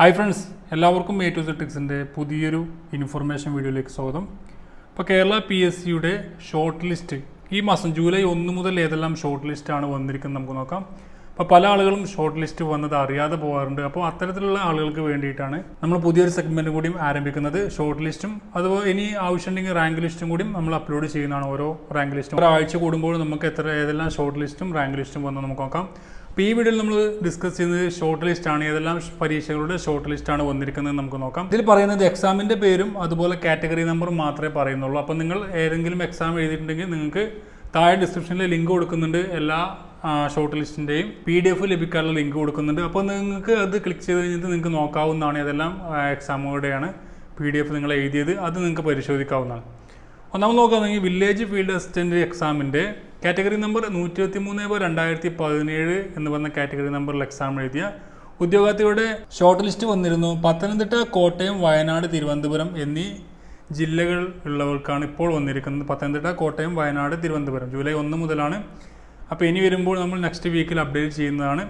Hi friends, എല്ലാവർക്കും A to Z Ticksന്റെ പുതിയൊരു information വീഡിയോയിലേക്ക് സ്വാഗതം. അപ്പോൾ കേരള PSC യുടെ ഷോർട്ട് ലിസ്റ്റ് ഈ മാസം ജൂലൈ 1 മുതൽ ഏതെല്ലാം ഷോർട്ട് ലിസ്റ്റ് ആണ് വന്നിരിക്കുന്നത് നമുക്ക് നോക്കാം. അപ്പോൾ പല ആളുകളും ഷോർട്ട് ലിസ്റ്റ് വന്നത് അറിയാതെ പോകാറുണ്ട്. അപ്പോൾ അത്തരത്തിലുള്ള ആളുകൾക്ക് വേണ്ടിയിട്ടാണ് നമ്മൾ പുതിയൊരു സെഗ്മെന്റ് കൂടി ആരംഭിക്കുന്നത്. ഷോർട്ട് ലിസ്റ്റും അതുപോലെ ഇനി ആവശ്യമുണ്ടെങ്കിൽ റാങ്ക് ലിസ്റ്റും കൂടി നമ്മൾ അപ്ലോഡ് ചെയ്യുന്നതാണ്. ഓരോ റാങ്ക് ലിസ്റ്റും ഒരാഴ്ച കൂടുമ്പോൾ നമുക്ക് ഏതെല്ലാം ഷോർട്ട് ലിസ്റ്റും റാങ്ക് ലിസ്റ്റും വന്ന് നമുക്ക് നോക്കാം. അപ്പോൾ ഈ വീഡിയോയിൽ നമ്മൾ ഡിസ്കസ് ചെയ്യുന്നത് ഷോർട്ട് ലിസ്റ്റ് ആണ്. ഏതെല്ലാം പരീക്ഷകളുടെ ഷോർട്ട് ലിസ്റ്റ് ആണ് വന്നിരിക്കുന്നത് നമുക്ക് നോക്കാം. ഇതിൽ പറയുന്നത് എക്സാമിൻ്റെ പേരും അതുപോലെ കാറ്റഗറി നമ്പറും മാത്രമേ പറയുന്നുള്ളൂ. അപ്പോൾ നിങ്ങൾ ഏതെങ്കിലും എക്സാം എഴുതിയിട്ടുണ്ടെങ്കിൽ നിങ്ങൾക്ക് താഴെ ഡിസ്ക്രിപ്ഷനിൽ ലിങ്ക് കൊടുക്കുന്നുണ്ട്. എല്ലാ ഷോർട്ട് ലിസ്റ്റിൻ്റെയും PDF ലഭിക്കാനുള്ള ലിങ്ക് കൊടുക്കുന്നുണ്ട്. അപ്പോൾ നിങ്ങൾക്ക് അത് ക്ലിക്ക് ചെയ്ത് കഴിഞ്ഞിട്ട് നിങ്ങൾക്ക് നോക്കാവുന്നതാണ്. ഏതെല്ലാം എക്സാമുകളുടെയാണ് PDF നിങ്ങൾ എഴുതിയത് അത് നിങ്ങൾക്ക് പരിശോധിക്കാവുന്നതാണ്. ഒന്നാമത് നോക്കുകയാണെങ്കിൽ വില്ലേജ് ഫീൽഡ് അസിസ്റ്റൻറ്റ് എക്സാമിൻ്റെ കാറ്റഗറി നമ്പർ 123/2017 എന്ന് പറഞ്ഞ കാറ്റഗറി നമ്പറിൽ എക്സാം എഴുതിയ ഉദ്യോഗാർത്ഥിയുടെ ഷോർട്ട് ലിസ്റ്റ് വന്നിരുന്നു. പത്തനംതിട്ട, കോട്ടയം, വയനാട്, തിരുവനന്തപുരം എന്നീ ജില്ലകൾ ഉള്ളവർക്കാണ് ഇപ്പോൾ വന്നിരിക്കുന്നത്. പത്തനംതിട്ട, കോട്ടയം, വയനാട്, തിരുവനന്തപുരം ജൂലൈ 1 മുതലാണ്. അപ്പോൾ ഇനി വരുമ്പോൾ നമ്മൾ നെക്സ്റ്റ് വീക്കിൽ അപ്ഡേറ്റ് ചെയ്യുന്നതാണ്.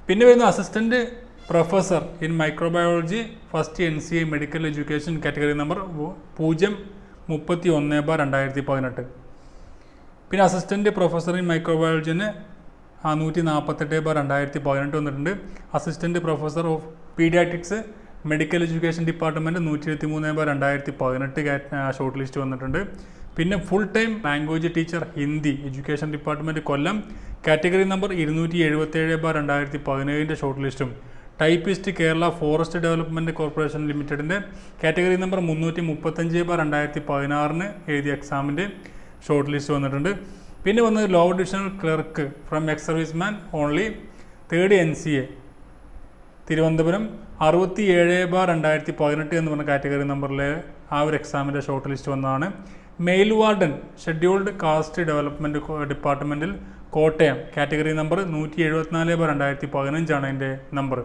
പിന്നെ വരുന്ന assistant professor in microbiology first NCA medical education category number 031/2018. പിന്നെ അസിസ്റ്റൻറ്റ് പ്രൊഫസർ ഇൻ മൈക്രോബയോളജിന് 148/2018 വന്നിട്ടുണ്ട്. Assistant professor of paediatrics medical education department 123/2018 short list വന്നിട്ടുണ്ട്. പിന്നെ full time language teacher Hindi education department Kollam category number 277/2017 short ലിസ്റ്റും. Typist Kerala forest development corporation ലിമിറ്റഡിൻ്റെ category number 335/2016 എഴുതിയ എക്സാമിൻ്റെ short list വന്നിട്ടുണ്ട്. പിന്നെ വന്നത് low divisional clerk from ex serviceman only 3rd NCA Thiruvananthapuram 67/2018 എന്ന് പറഞ്ഞ കാറ്റഗറി നമ്പറിലെ ആ ഒരു എക്സാമിൻ്റെ ഷോർട്ട് ലിസ്റ്റ് വന്നതാണ്. Male warden scheduled caste development ഡിപ്പാർട്ട്മെൻറ്റിൽ കോട്ടയം കാറ്റഗറി നമ്പർ 174/2015 ആണ് അതിൻ്റെ നമ്പർ.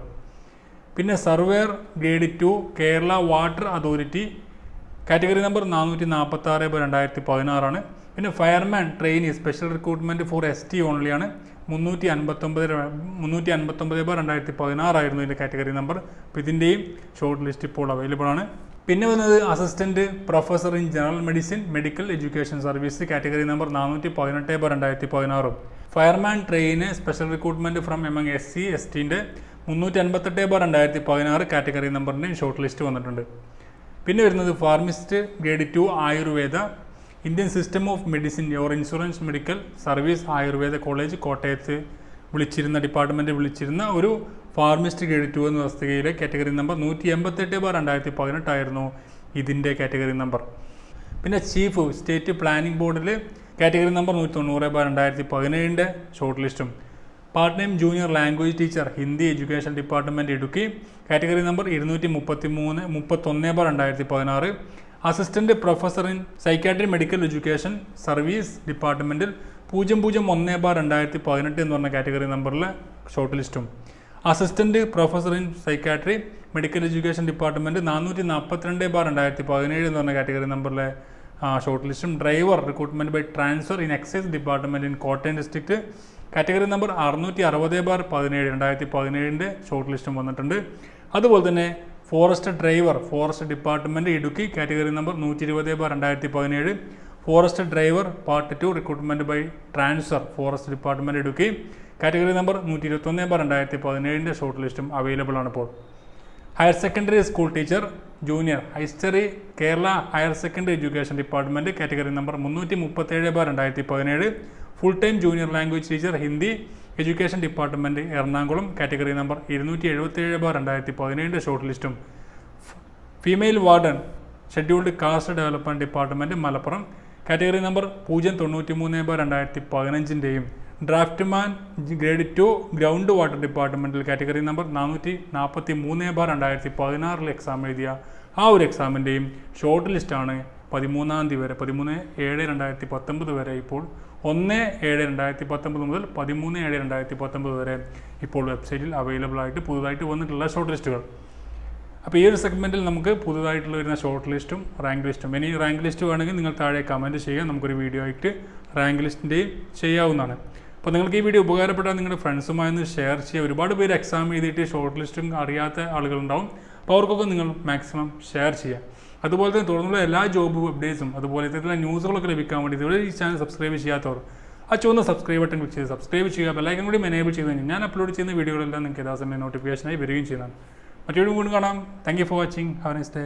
പിന്നെ surveyor grade 2 Kerala water authority category number 446/2016 ആണ്. പിന്നെ fireman trainee special recruitment for ST ഓൺലിയാണ് 359/2016 ആയിരുന്നു ഇതിൻ്റെ കാറ്റഗറി നമ്പർ. അപ്പോൾ ഇതിൻ്റെയും ഷോർട്ട് ലിസ്റ്റ് ഇപ്പോൾ അവൈലബിൾ ആണ്. പിന്നെ വന്നത് assistant professor in general medicine medical education service category number 418/2016. Fireman train special recruitment from among SC STൻ്റെ 358/2016 category നമ്പറിൻ്റെ ഷോർട്ട് ലിസ്റ്റ് വന്നിട്ടുണ്ട്. പിന്നെ വരുന്നത് pharmacist grade 2 Ayurveda Indian system of medicine or insurance medical service Ayurveda college കോട്ടയത്ത് department വിളിച്ചിരുന്ന ഒരു pharmacist grade 2 എന്ന തസ്തികയിലെ category number 188/2018 ആയിരുന്നു ഇതിൻ്റെ category number. പിന്നെ ചീഫ് സ്റ്റേറ്റ് പ്ലാനിംഗ് ബോർഡിൽ കാറ്റഗറി നമ്പർ 190/2017 ഷോർട്ട് ലിസ്റ്റും. Part time junior language teacher Hindi education department Idukki category number 231/2016. Assistant professor in psychiatry medical education service ഡിപ്പാർട്ട്മെൻറ്റിൽ 001/2018 എന്ന് പറഞ്ഞ കാറ്റഗറി നമ്പറിലെ ഷോർട്ട് ലിസ്റ്റും. Assistant professor in psychiatry medical education department 442/2017 എന്ന് പറഞ്ഞ category നമ്പറിലെ ഷോർട്ട് ലിസ്റ്റും. Driver recruitment by transfer in excise department in Kottayam district category number 660/2017 short ലിസ്റ്റും വന്നിട്ടുണ്ട്. അതുപോലെ തന്നെ forest driver forest department Idukki category number 120/2017. Forest driver part 2 recruitment by transfer forest department Idukki category number 121/2017 short ലിസ്റ്റും available ആണ് ഇപ്പോൾ. Higher secondary school teacher junior history Kerala higher secondary education department category number 337/2017. Full time junior language teacher Hindi education department Ernakulam category number 277/2017 short ലിസ്റ്റും. Female warden scheduled caste development department Malappuram category number 093/2015 draughtsman grade 2 ground water ഡിപ്പാർട്ട്മെൻറ്റിൽ category number 443/2016 exam എഴുതിയ ആ ഒരു എക്സാമിൻ്റെയും short ലിസ്റ്റാണ് 13-ാം തീയതി വരെ 13/7/2019 വരെ ഇപ്പോൾ 1/7/2019 മുതൽ 13/7/2019 വരെ ഇപ്പോൾ വെബ്സൈറ്റിൽ അവൈലബിൾ ആയിട്ട് പുതുതായിട്ട് വന്നിട്ടുള്ള ഷോർട്ട് ലിസ്റ്റുകൾ. അപ്പോൾ ഈ ഒരു സെഗ്മെൻറ്റിൽ നമുക്ക് പുതുതായിട്ടുള്ള വരുന്ന ഷോർട്ട് ലിസ്റ്റും റാങ്ക് ലിസ്റ്റും. ഇനി റാങ്ക് ലിസ്റ്റ് വേണമെങ്കിൽ നിങ്ങൾ താഴെ കമൻറ്റ് ചെയ്യുക, നമുക്കൊരു വീഡിയോ ആയിട്ട് റാങ്ക് ലിസ്റ്റിൻ്റെയും ചെയ്യാവുന്നതാണ്. അപ്പോൾ നിങ്ങൾക്ക് ഈ വീഡിയോ ഉപകാരപ്പെട്ടാൽ നിങ്ങളുടെ ഫ്രണ്ട്സുമായി ഒന്ന് ഷെയർ ചെയ്യുക. ഒരുപാട് പേര് എക്സാം എഴുതിയിട്ട് ഷോർട്ട് ലിസ്റ്റും അറിയാത്ത ആളുകളുണ്ടാവും. അപ്പോൾ അവർക്കൊക്കെ നിങ്ങൾ മാക്സിമം ഷെയർ ചെയ്യുക. അതുപോലെ തന്നെ തുടർന്നുള്ള എല്ലാ ജോബ് അപ്ഡേറ്റ്സും അതുപോലെ ഇത്തരത്തിലുള്ള ന്യൂസുകളൊക്കെ ലഭിക്കാൻ വേണ്ടി ഇതുവരെ ഈ ചാനൽ സബ്സ്ക്രൈബ് ചെയ്യാത്തവർ ആ ചുവന്ന സബ്സ്ക്രൈബ് ബട്ടൺ ക്ലിക്ക് ചെയ്ത് സബ്സ്ക്രൈബ് ചെയ്യുക. ബെല്ലൈക്കൻ കൂടി എനേബിൾ ചെയ്ത് കഴിഞ്ഞാൽ ഞാൻ അപ്ലോഡ് ചെയ്യുന്ന വീഡിയോകളെല്ലാം നിങ്ങൾക്ക് യഥാസമയം നോട്ടിഫിക്കേഷനായി വരികയും ചെയ്യുന്നതാണ്. മറ്റൊരു വീണ്ടും കാണാം. Thank you for watching. Have A nice day.